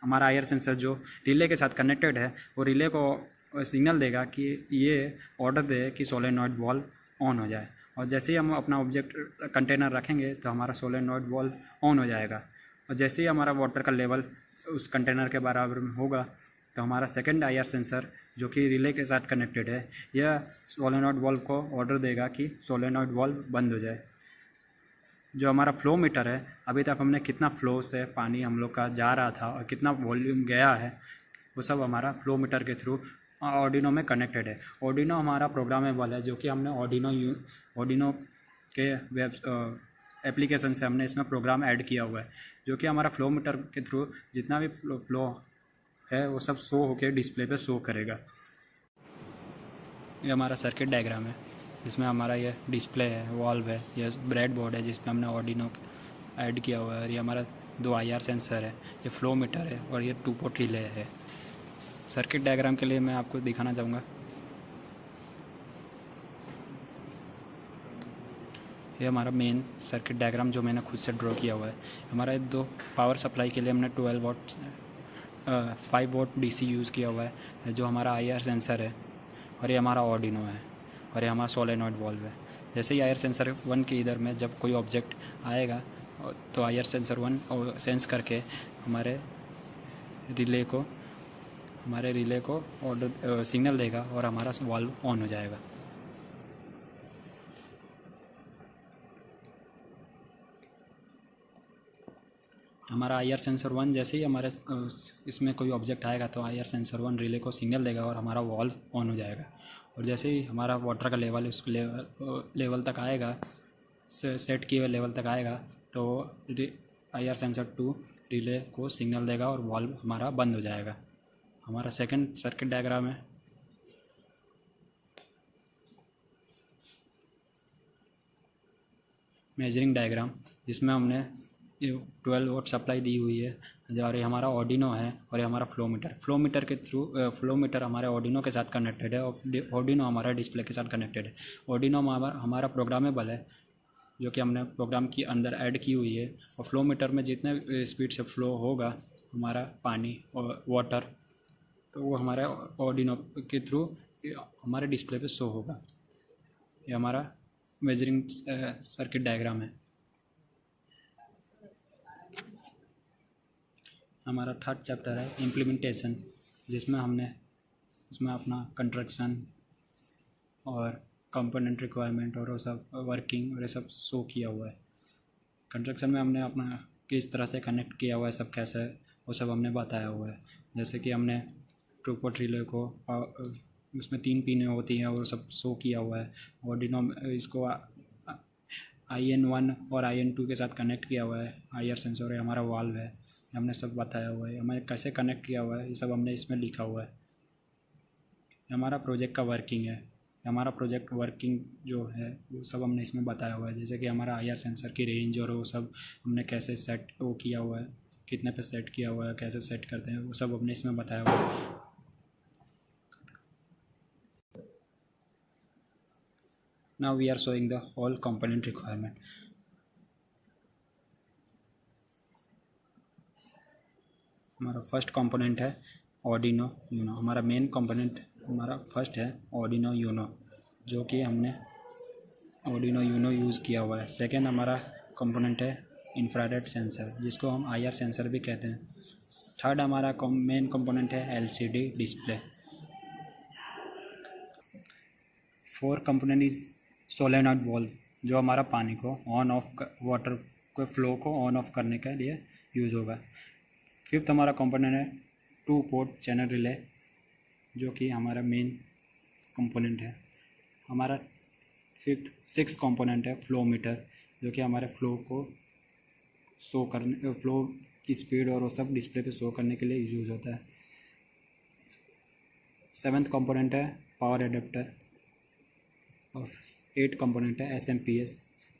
हमारा IR सेंसर जो रिले के साथ कनेक्टेड है, वो रिले को सिग्नल देगा कि ये ऑर्डर दे कि सोलेनॉइड वॉल्व ऑन हो जाए। और जैसे ही हम अपना ऑब्जेक्ट कंटेनर रखेंगे तो हमारा सोलेनॉइड वॉल्व ऑन हो जाएगा। और जैसे ही हमारा वाटर का लेवल उस कंटेनर के बराबर में होगा तो हमारा सेकंड IR सेंसर जो कि रिले के साथ कनेक्टेड है, यह सोलेनॉइड वॉल्व को ऑर्डर देगा कि सोलेनॉइड वॉल्व बंद हो जाए। जो हमारा फ्लो मीटर है, अभी तक हमने कितना फ्लो से पानी हम लोग का जा रहा था और कितना वॉल्यूम गया है, वो सब हमारा फ्लो मीटर के थ्रू ऑर्डिनो में कनेक्टेड है। ऑर्डिनो हमारा प्रोग्रामेबल है, जो कि हमने ऑर्डिनो के वेब एप्लीकेशन से हमने इसमें प्रोग्राम ऐड किया हुआ है, जो कि हमारा फ्लो मीटर के थ्रू जितना भी फ्लो है वो सब शो होकर डिस्प्ले पे शो करेगा। ये हमारा सर्किट डायग्राम है, जिसमें हमारा ये डिस्प्ले है, वॉल्व है, ये ब्रेड बोर्ड है जिस पे हमने ऑर्डिनो ऐड किया हुआ है। और ये हमारा 2 IR सेंसर है, ये फ्लो मीटर है और ये 2 पोर्ट रिले है। सर्किट डायग्राम के लिए मैं आपको दिखाना चाहूँगा। ये हमारा मेन सर्किट डायग्राम जो मैंने खुद से ड्रॉ किया हुआ है। हमारा दो पावर सप्लाई के लिए हमने 12 वॉट 5 वोल्ट डीसी यूज़ किया हुआ है, जो हमारा आईआर सेंसर है, और ये हमारा ऑर्डिनो है, और ये हमारा सोलेनॉइड वॉल्व है। जैसे ही आईआर सेंसर 1 के इधर में जब कोई ऑब्जेक्ट आएगा तो आईआर सेंसर 1 सेंस करके हमारे रिले को ऑर्डर सिग्नल देगा और हमारा वॉल्व ऑन हो जाएगा। हमारा आईआर सेंसर 1 जैसे ही हमारे इसमें कोई ऑब्जेक्ट आएगा तो आईआर सेंसर 1 रिले को सिग्नल देगा और हमारा वॉल्व ऑन हो जाएगा। और जैसे ही हमारा वाटर का लेवल उस लेवल तक आएगा, सेट किए हुए लेवल तक आएगा, तो आईआर सेंसर 2 रिले को सिग्नल देगा और वॉल्व हमारा बंद हो जाएगा। हमारा सेकंड सर्किट डायग्राम है। मेजरिंग डायग्राम, जिसमें हमने 12 वोल्ट सप्लाई दी हुई है, और ये हमारा ऑर्डिनो है, और ये हमारा फ्लो मीटर हमारे ऑर्डिनो के साथ कनेक्टेड है, और ऑर्डिनो हमारा डिस्प्ले के साथ कनेक्टेड है। ऑर्डिनो हमारा प्रोग्रामेबल है, जो कि हमने प्रोग्राम की अंदर ऐड की हुई है, और फ्लो मीटर में जितने स्पीड से फ्लो होगा हमारा पानी और वाटर, तो वो हमारे ऑर्डिनो के थ्रू हमारे डिस्प्ले पे शो होगा। ये हमारा मेजरिंग सर्किट डायग्राम है। हमारा थर्ड चैप्टर है इम्प्लीमेंटेशन, जिसमें हमने उसमें अपना कंस्ट्रक्शन और कंपोनेंट रिक्वायरमेंट और वो सब वर्किंग और ये सब शो किया हुआ है। कंस्ट्रक्शन में हमने अपना किस तरह से कनेक्ट किया हुआ है, सब कैसे है, वो सब हमने बताया हुआ है। जैसे कि हमने टू पोर्ट रिले को उसमें 3 पिन होती हैं और सब शो किया हुआ है। ऑर्डिनो इसको IN1 और IN2 के साथ कनेक्ट किया हुआ है। आईआर सेंसर है, हमारा वाल्व है, हमने सब बताया हुआ है। हमें कैसे कनेक्ट किया हुआ है ये सब हमने इसमें लिखा हुआ है। हमारा प्रोजेक्ट का वर्किंग है, हमारा प्रोजेक्ट वर्किंग जो है वो सब हमने इसमें बताया हुआ है। जैसे कि हमारा आईआर सेंसर की रेंज और वो सब हमने कैसे सेट वो किया हुआ है, कितने पे सेट किया हुआ है, कैसे सेट करते हैं, वो सब हमने इसमें बताया हुआ है। Now we are showing the all component requirement. हमारा फर्स्ट कंपोनेंट है ऑर्डिनो यूनो। हमारा मेन कंपोनेंट हमारा फर्स्ट है ऑर्डिनो यूनो, जो कि हमने ऑर्डिनो यूनो यूज़ किया हुआ है। सेकेंड हमारा कंपोनेंट है इंफ्रारेड सेंसर, जिसको हम आईआर सेंसर भी कहते हैं। थर्ड हमारा मेन कंपोनेंट है LCD display. Fourth component is solenoid valve, जो हमारा पानी को ऑन ऑफ वाटर को फ्लो को ऑन ऑफ करने के लिए यूज़ होगा। फिफ्थ हमारा कंपोनेंट है 2 पोर्ट चैनल रिले, जो कि हमारा मेन कंपोनेंट है। हमारा सिक्स कंपोनेंट है फ्लो मीटर, जो कि हमारे फ्लो को शो करने, फ्लो की स्पीड और वो सब डिस्प्ले पे शो करने के लिए यूज़ होता है। सेवन्थ कंपोनेंट है पावर एडेप्टर, और 8 कंपोनेंट है SMPS,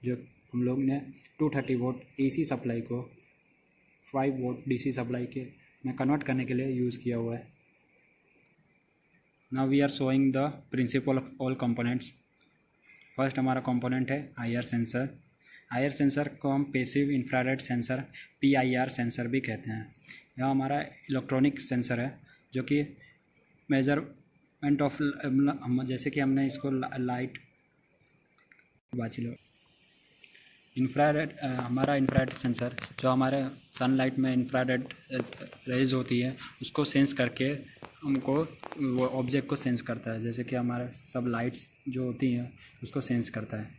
जो हम लोग ने 230 वोल्ट AC सप्लाई को 5 वोल्ट DC सप्लाई के में कन्वर्ट करने के लिए यूज़ किया हुआ है। Now we are showing the principle of all components. First हमारा कंपोनेंट है आईआर सेंसर। आईआर सेंसर को हम passive infrared sensor PIR sensor भी कहते हैं। यह हमारा इलेक्ट्रॉनिक सेंसर है, जो कि मेजरमेंट ऑफ जैसे कि हमने इसको लाइट बाचिलो इंफ्रारेड, हमारा इंफ्रारेड सेंसर जो हमारे सनलाइट में इंफ्रारेड रेज होती है उसको सेंस करके हमको वो ऑब्जेक्ट को सेंस करता है। जैसे कि हमारा सब लाइट्स जो होती हैं उसको सेंस करता है।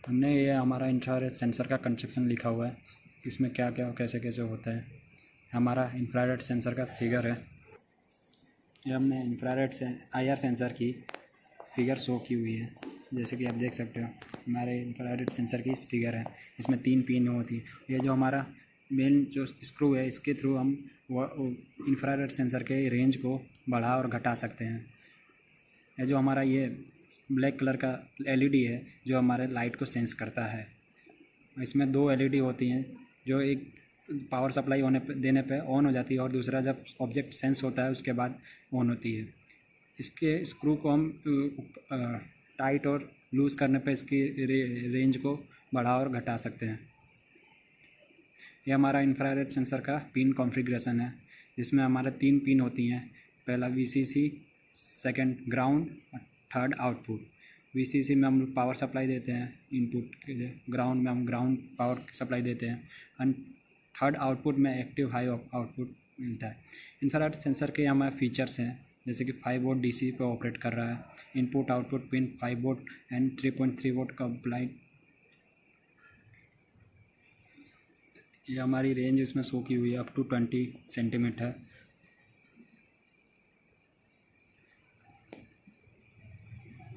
हमने ये हमारा इंफ्रारेड सेंसर का कंस्ट्रक्शन लिखा हुआ है, इसमें क्या क्या कैसे कैसे होता है। हमारा इंफ्रारेड सेंसर का फिगर है, ये हमने इंफ्रारेड से आईआर सेंसर की फिगर शो की हुई है। जैसे कि आप देख सकते हो हमारे इंफ्रारेड सेंसर की फिगर है, इसमें 3 पिन होती है। ये जो हमारा मेन जो स्क्रू है, इसके थ्रू हम इंफ्रारेड सेंसर के रेंज को बढ़ा और घटा सकते हैं। ये जो हमारा ये ब्लैक कलर का LED है, जो हमारे लाइट को सेंस करता है। इसमें 2 LED होती हैं, जो एक पावर सप्लाई देने पे ऑन हो जाती है, और दूसरा जब ऑब्जेक्ट सेंस होता है उसके बाद ऑन होती है। इसके स्क्रू को हम टाइट और लूज़ करने पे इसकी रेंज को बढ़ा और घटा सकते हैं। ये हमारा इंफ्रारेड सेंसर का पिन कॉन्फ़िगरेशन है, जिसमें हमारे 3 पिन होती हैं। पहला VCC, सेकंड ग्राउंड और थर्ड आउटपुट। VCC में हम पावर सप्लाई देते हैं इनपुट के लिए, ग्राउंड में हम ग्राउंड पावर सप्लाई देते हैं, एंड थर्ड आउटपुट में एक्टिव हाई आउटपुट मिलता है। इंफ्रारेड सेंसर के हमारे फीचर्स हैं, जैसे कि 5 वोल्ट DC पे ऑपरेट कर रहा है, input output pin 5 volt and 3.3 volt का अप्लाइड। ये हमारी रेंज इसमें शो की हुई है, अप टू 20 सेंटीमीटर है।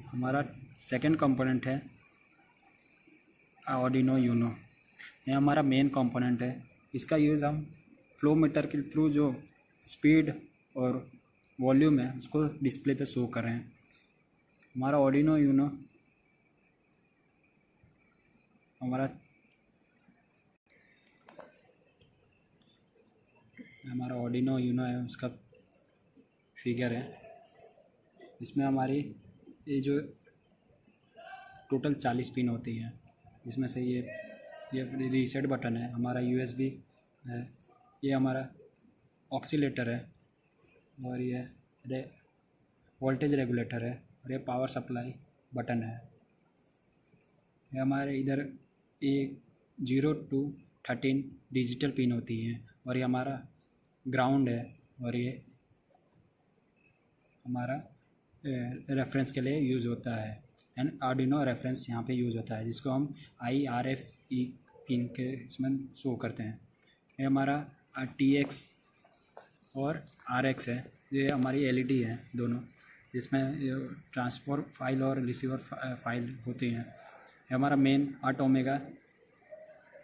हमारा सेकंड कंपोनेंट है आर्डिनो यूनो। ये हमारा मेन कंपोनेंट है। इसका यूज़ हम फ्लो मीटर के थ्रू जो स्पीड और वॉल्यूम है उसको डिस्प्ले पे शो कर रहे हैं। हमारा आर्डिनो यूनो हमारा आर्डिनो यूनो है, उसका फिगर है। इसमें हमारी ये जो टोटल 40 पिन होती हैं, जिसमें से ये रीसेट बटन है, हमारा USB है, ये हमारा ऑक्सीलेटर है, और ये वोल्टेज रेगुलेटर है, और ये पावर सप्लाई बटन है। ये हमारे इधर ये 0 to 13 डिजिटल पिन होती हैं, और ये हमारा ग्राउंड है, और ये हमारा रेफरेंस के लिए यूज़ होता है। एंड आर्डिनो रेफरेंस यहाँ पे यूज़ होता है, जिसको हम IRFE पिन के इसमें शो करते हैं। ये हमारा TX और RX है, ये हमारी LED है दोनों, जिसमें ट्रांसफर फाइल और रिसीवर फाइल होती हैं। ये हमारा मेन 8 ओमेगा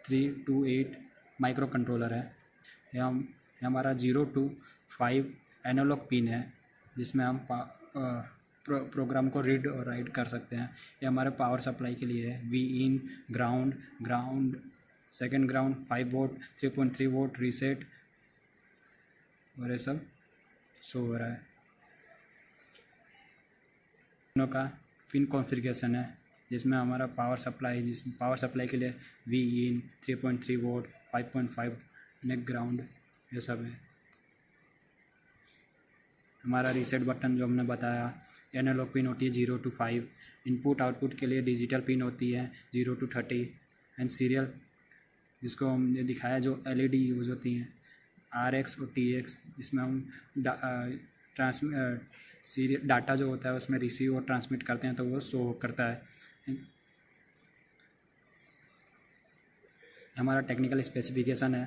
328 माइक्रो कंट्रोलर है। ये हमारा 0 to 5 एनालॉग पिन है, जिसमें हम प्रोग्राम को रीड और राइट कर सकते हैं। ये हमारे पावर सप्लाई के लिए है। Vin, ground, second ground, 5 volt, 3.3 volt reset, और ये सब शो हो रहा है। दोनों का पिन कॉन्फ़िगरेशन है, जिसमें हमारा पावर सप्लाई के लिए Vin, 3.3 वोल्ट, 5.5 नेक ग्राउंड, ये सब है। हमारा रीसेट बटन जो हमने बताया, एनालॉग पिन होती है 0 to 5, इनपुट आउटपुट के लिए डिजिटल पिन होती है 0 to 30, एंड सीरियल जिसको हमने दिखाया जो LED यूज़ होती हैं RX और TX, जिसमें हम डाटा जो होता है उसमें रिसीव और ट्रांसमिट करते हैं तो वो शो करता है। हमारा टेक्निकल स्पेसिफिकेशन है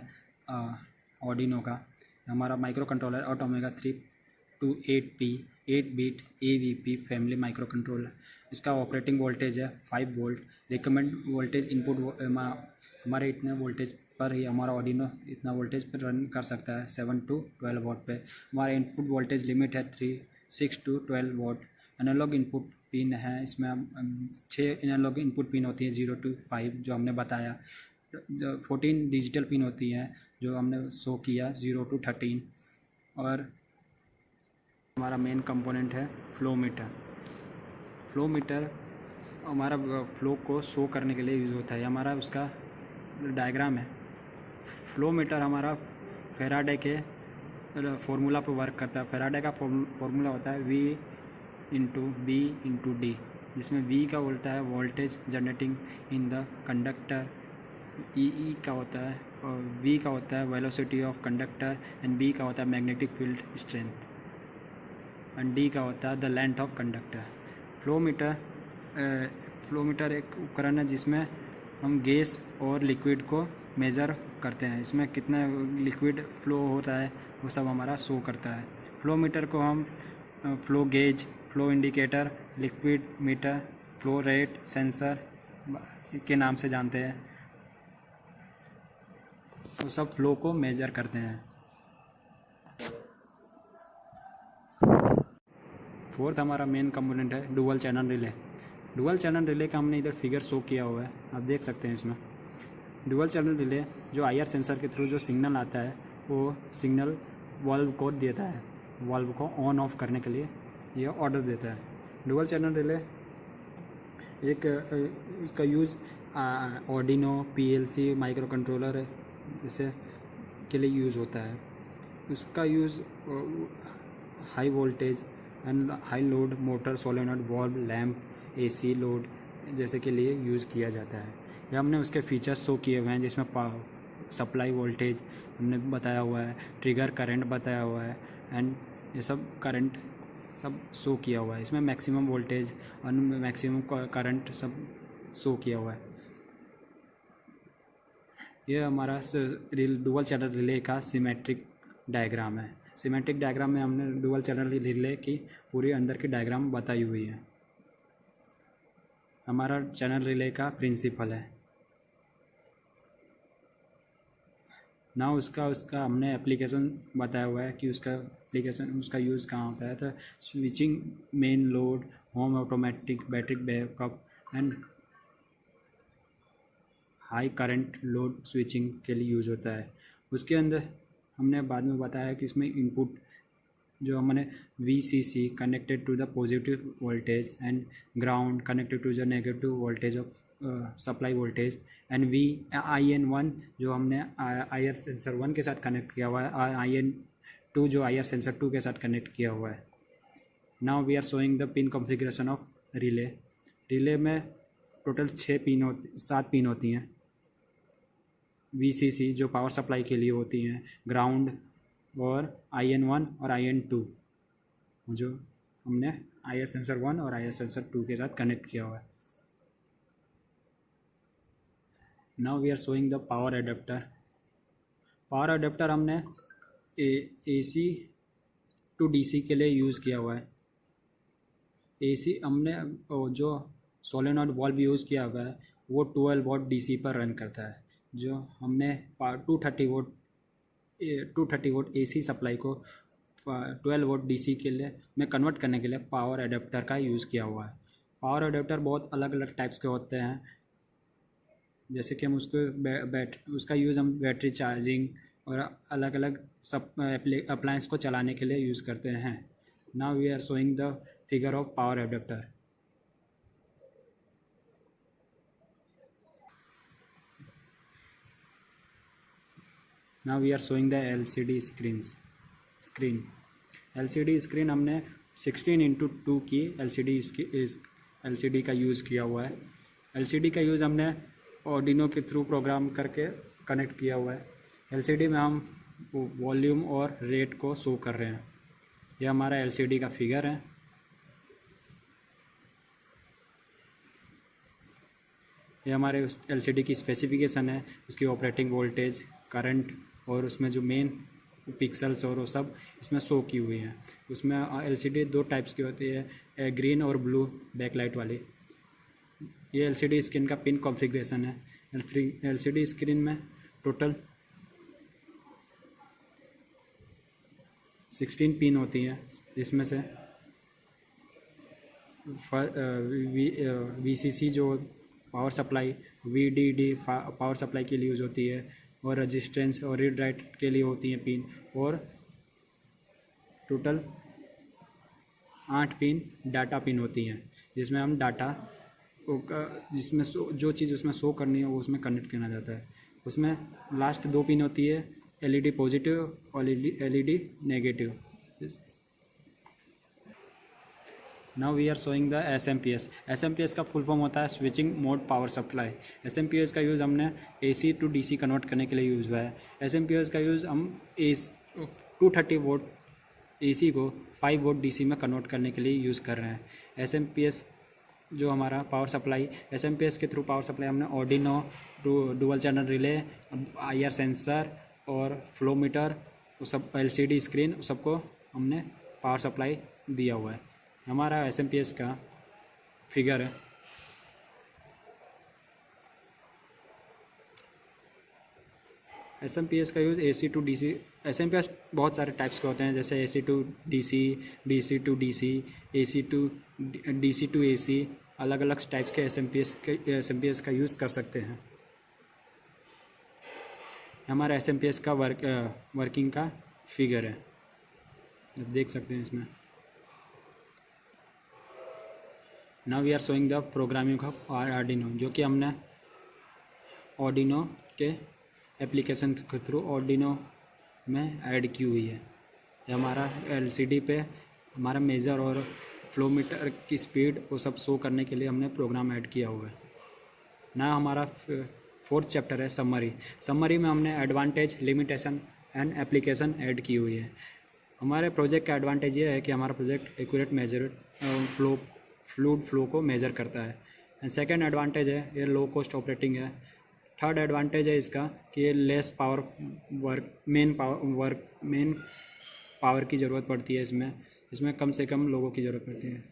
आर्डिनो का। हमारा माइक्रो कंट्रोलर ऑटोमेगा 328P 8-बिट AVP फैमिली माइक्रो कंट्रोलर। इसका ऑपरेटिंग वोल्टेज है 5 वोल्ट। रिकमेंड वोल्टेज इनपुट हमारे इतने वोल्टेज पर ही हमारा आर्डिनो इतना वोल्टेज पर रन कर सकता है, 7 to 12 वोल्ट पे। हमारा इनपुट वोल्टेज लिमिट है 6 to 12 volt. Analogue input pin है, इसमें 6 एनालॉग इनपुट पिन होती है 0 to 5 जो हमने बताया। 14 डिजिटल पिन होती हैं जो हमने शो किया 0 to 13। और हमारा मेन कंपोनेंट है फ्लो मीटर। फ्लो मीटर हमारा फ्लो को शो करने के लिए यूज़ होता है। हमारा उसका डायग्राम है। फ्लो मीटर हमारा फेराडे के फॉर्मूला पर वर्क करता है। फेराडे का फॉर्मूला होता है V/B/D, जिसमें V का बोलता है voltage generating in the conductor, E का होता है, और V का होता है velocity of conductor, and B का होता है magnetic field strength, and D का होता है the length of conductor. Flow meter एक उपकरण है जिसमें हम गैस और लिक्विड को मेज़र करते हैं। इसमें कितना लिक्विड फ्लो होता है वो सब हमारा शो करता है। फ्लो मीटर को हम flow gauge, flow indicator, liquid meter, flow rate sensor के नाम से जानते हैं। वो सब फ्लो को मेज़र करते हैं। फोर्थ हमारा मेन कंपोनेंट है dual channel relay. Dual channel relay का हमने इधर फिगर शो किया हुआ है, आप देख सकते हैं। इसमें डुअल चैनल रिले जो IR सेंसर के थ्रू जो सिग्नल आता है वो सिग्नल वाल्व को देता है। वाल्व को ऑन ऑफ करने के लिए ये ऑर्डर देता है। डुअल चैनल रिले एक इसका use Arduino PLC micro controller जैसे के लिए यूज़ होता है। उसका use high voltage and high load motor solenoid valve lamp AC load जैसे के लिए यूज़ किया जाता है। ये हमने उसके फीचर्स शो किए हुए हैं जिसमें सप्लाई वोल्टेज हमने बताया हुआ है, ट्रिगर करंट बताया हुआ है एंड ये सब करंट सब शो किया हुआ है। इसमें मैक्सिमम वोल्टेज और मैक्सिमम करंट सब शो किया हुआ है। ये हमारा डुअल चैनल रिले का सिमेट्रिक डायग्राम है। सिमेट्रिक डायग्राम में हमने डुअल चैनल रिले की पूरी अंदर की डायग्राम बताई हुई है। हमारा चैनल रिले का प्रिंसिपल है ना। उसका हमने एप्लीकेशन बताया हुआ है कि उसका यूज़ कहाँ होता है। तो switching main load home automatic battery backup and high current load switching के लिए यूज़ होता है। उसके अंदर हमने बाद में बताया कि इसमें इनपुट जो हमने VCC connected to the positive voltage and ground connected to the negative voltage of supply voltage and IN1 जो हमने IR सेंसर 1 के साथ कनेक्ट किया हुआ है, IN2 जो IR सेंसर 2 के साथ कनेक्ट किया हुआ है। Now we are showing the pin configuration of relay. Relay में टोटल 7 पिन होती हैं। VCC जो पावर सप्लाई के लिए होती हैं, ग्राउंड और IN1 और IN2 जो हमने IR सेंसर 1 और IR सेंसर 2 के साथ कनेक्ट किया हुआ है। Now we are showing the power adapter. Power adapter हमने AC टू DC के लिए यूज़ किया हुआ है। AC हमने जो सोलेनॉइड वॉल्व यूज़ किया हुआ है वो 12 वोल्ट DC पर रन करता है। जो हमने 230 वोल्ट AC सप्लाई को 12 वोल्ट DC के लिए में कन्वर्ट करने के लिए पावर एडेप्टर का यूज़ किया हुआ है। पावर एडेप्टर बहुत अलग अलग टाइप्स के होते हैं। जैसे कि हम उसका यूज़ हम बैटरी चार्जिंग और अलग अलग सब अप्लायंस को चलाने के लिए यूज़ करते हैं। Now we are showing the figure of power adapter. Now we are showing the LCD screen. LCD screen हमने 16:2 की LCD का यूज़ किया हुआ है। LCD का यूज़ हमने ऑर्डिनो के थ्रू प्रोग्राम करके कनेक्ट किया हुआ है। LCD में हम वॉल्यूम और रेट को शो कर रहे हैं। यह हमारा LCD का फिगर है। यह हमारे उस LCD की स्पेसिफिकेशन है, उसकी ऑपरेटिंग वोल्टेज, करंट और उसमें जो मेन पिक्सल्स और वो सब इसमें शो की हुई हैं। उसमें LCD 2 टाइप्स की होती है, ग्रीन और ब्लू बैकलाइट वाली। ये LCD स्क्रीन का पिन कॉन्फ़िगरेशन है। LCD स्क्रीन में टोटल 16 पिन होती हैं, जिसमें से VCC जो power supply, VDD power supply के लिए यूज़ होती है और रेजिस्टेंस और रीड राइट के लिए होती हैं पिन। और टोटल 8 पिन डाटा पिन होती हैं, जिसमें हम डाटा जिसमें जो चीज़ उसमें शो करनी है वो उसमें कनेक्ट करना जाता है। उसमें लास्ट 2 पिन होती है LED पॉजिटिव और LED negative. Now we are showing the SMPS का फुल फॉर्म होता है switching mode power supply. SMPS का यूज़ हमने AC टू DC कन्वर्ट करने के लिए यूज़ हुआ है। SMPS का यूज़ हम 230 वोल्ट AC को 5 वोल्ट DC में कन्वर्ट करने के लिए यूज़ कर रहे हैं। SMPS जो हमारा पावर सप्लाई, SMPS के थ्रू पावर सप्लाई हमने Arduino dual channel relay, IR sensor और फ्लो मीटर, वो सब LCD स्क्रीन सबको हमने पावर सप्लाई दिया हुआ है। हमारा SMPS का फिगर है। SMPS का use AC to DC। SMPS बहुत सारे टाइप्स के होते हैं, जैसे AC to DC, DC to DC, DC to AC। अलग अलग टाइप्स के SMPS का यूज़ कर सकते हैं। हमारा SMPS का वर्किंग का फिगर है, आप देख सकते हैं इसमें। Now we are showing the programming of Arduino, जो कि हमने आर्डिनो के एप्लीकेशन के थ्रू आर्डिनो में ऐड की हुई है। ये हमारा एलसीडी पे हमारा मेजर और फ्लो मीटर की स्पीड वो सब शो करने के लिए हमने प्रोग्राम ऐड किया हुआ है। ना हमारा 4th चैप्टर है समरी। समरी में हमने advantage, limitation and application add की हुई है। हमारे प्रोजेक्ट का एडवांटेज ये है कि हमारा project accurate measure fluid flow को मेज़र करता है। एंड सेकेंड एडवांटेज है ये लो कॉस्ट ऑपरेटिंग है। थर्ड एडवांटेज है इसका कि ये लेस पावर मेन पावर की ज़रूरत पड़ती है इसमें कम से कम लोगों की ज़रूरत पड़ती है।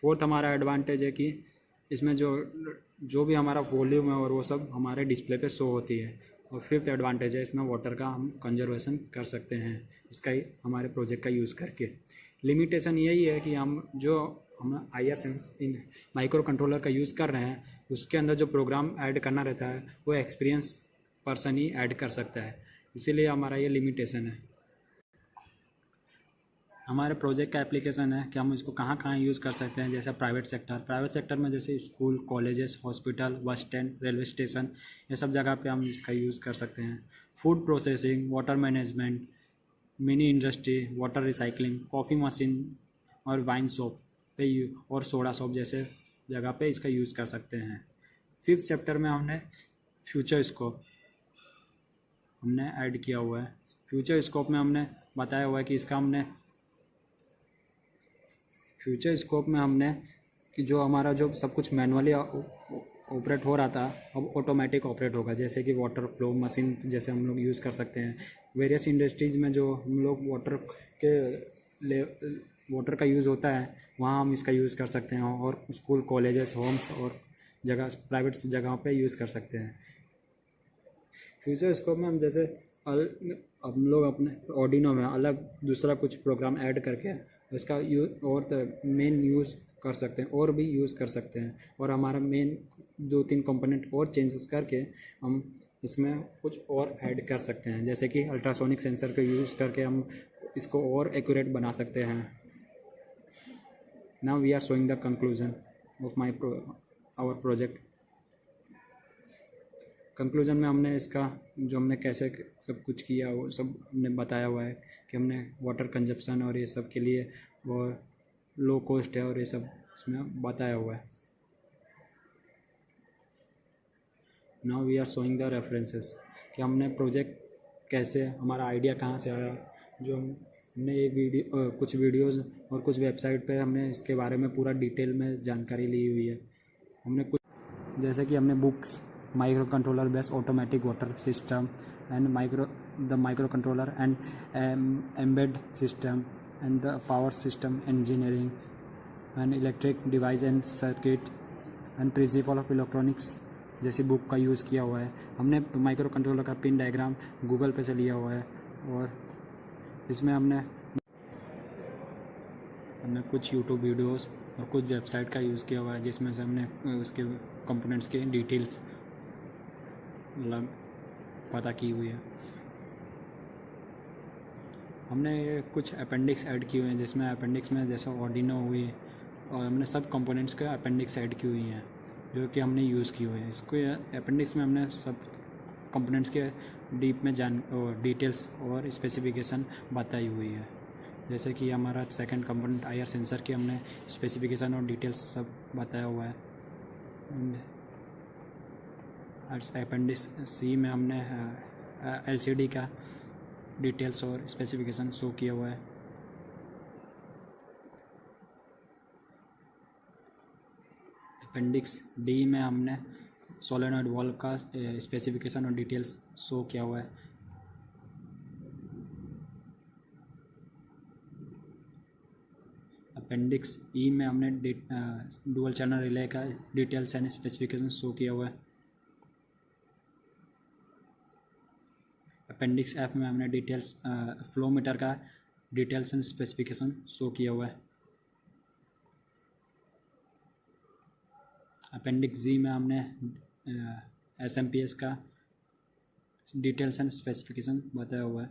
फोर्थ हमारा एडवांटेज है कि इसमें जो भी हमारा वॉल्यूम है और वो सब हमारे डिस्प्ले पे शो होती है। और फिफ्थ एडवांटेज है इसमें वाटर का हम कंजर्वेशन कर सकते हैं इसका ही हमारे प्रोजेक्ट का यूज़ करके। लिमिटेशन यही है कि हम IR sense in micro controller का यूज़ कर रहे हैं, उसके अंदर जो प्रोग्राम ऐड करना रहता है वो एक्सपीरियंस पर्सन ही ऐड कर सकता है, इसीलिए हमारा ये लिमिटेशन है। हमारे प्रोजेक्ट का एप्लीकेशन है कि हम इसको कहाँ कहाँ यूज़ कर सकते हैं। जैसे प्राइवेट सेक्टर में जैसे school, colleges, hospital, bus stand, railway station, ये सब जगह पे हम इसका यूज़ कर सकते हैं। Food processing, water management, mini industry, water recycling, coffee machine और वाइन शॉप पे और सोडा शॉप जैसे जगह पे इसका यूज़ कर सकते हैं। 5th चैप्टर में हमने फ्यूचर स्कोप हमने ऐड किया हुआ है। फ्यूचर स्कोप में हमने बताया हुआ है कि इसका फ्यूचर स्कोप में हमने कि जो हमारा जो सब कुछ मैनुअली ऑपरेट हो रहा था अब ऑटोमेटिक ऑपरेट होगा। जैसे कि वाटर फ्लो मशीन जैसे हम लोग यूज़ कर सकते हैं। वेरियस इंडस्ट्रीज़ में जो हम लोग वाटर का यूज़ होता है वहाँ हम इसका यूज़ कर सकते हैं। और स्कूल, कॉलेजेस, होम्स और प्राइवेट जगहों पे यूज़ कर सकते हैं। फ्यूचर स्कोप में हम जैसे हम लोग अपने आर्डिनो में अलग दूसरा कुछ प्रोग्राम ऐड करके इसका और मेन यूज़ कर सकते हैं और भी यूज़ कर सकते हैं। और हमारा मेन 2-3 कंपोनेंट और चेंजेस करके हम इसमें कुछ और ऐड कर सकते हैं। जैसे कि अल्ट्रासोनिक सेंसर का यूज़ करके हम इसको और एक्यूरेट बना सकते हैं। Now we are showing the conclusion of our project. Conclusion में हमने इसका जो हमने कैसे सब कुछ किया वो सब हमने बताया हुआ है कि हमने वाटर कंजप्शन और ये सब के लिए और लो कॉस्ट है और ये सब इसमें बताया हुआ है। Now we are showing the references कि हमने प्रोजेक्ट कैसे, हमारा आइडिया कहाँ से आया। जो हमने ये कुछ वीडियोस और कुछ वेबसाइट पे हमने इसके बारे में पूरा डिटेल में जानकारी ली हुई है। हमने कुछ जैसे कि हमने books, micro controller based automatic water system and micro controller and embed system and the power system engineering and electric device and circuit and principal of electronics जैसी बुक का यूज़ किया हुआ है। हमने माइक्रो कंट्रोलर का pin diagram Google पे से लिया हुआ है और इसमें हमने कुछ यूट्यूब वीडियोस और कुछ वेबसाइट का यूज़ किया हुआ है जिसमें से हमने उसके कंपोनेंट्स के डिटेल्स मतलब पता की हुई है। हमने कुछ अपेंडिक्स ऐड किए हुए हैं जिसमें अपेंडिक्स में जैसे आर्डिनो हुई और हमने सब कंपोनेंट्स के अपेंडिक्स ऐड की हुई हैं जो कि हमने यूज़ की हुई है। इसको अपेंडिक्स में हमने सब कंपोनेंट्स के डीप में डिटेल्स और स्पेसिफिकेशन बताई हुई है। जैसे कि हमारा सेकंड कंपोनेंट IR सेंसर की हमने स्पेसिफिकेशन और डिटेल्स सब बताया हुआ है। अपेंडिक्स C में हमने LCD का डिटेल्स और स्पेसिफिकेशन शो किया हुआ है। अपेंडिक्स D में हमने सोलेनॉइड वाल्व का स्पेसिफिकेशन और डिटेल्स शो किया हुआ है। अपेंडिक्स E में हमने डुअल चैनल रिले का डिटेल्स एंड स्पेसिफिकेशन शो किया हुआ है। अपेंडिक्स F में हमने डिटेल्स फ्लो मीटर का डिटेल्स एंड स्पेसिफिकेशन शो किया हुआ है। अपेंडिक्स G में हमने SMPS का डिटेल्स एंड स्पेसिफिकेशन बताया हुआ है।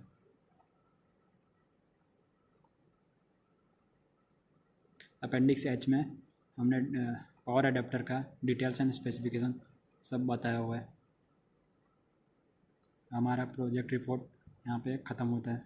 अपेंडिक्स एच में हमने पावर अडेप्टर का डिटेल्स एंड स्पेसिफिकेशन सब बताया हुआ है। हमारा प्रोजेक्ट रिपोर्ट यहाँ पे ख़त्म होता है।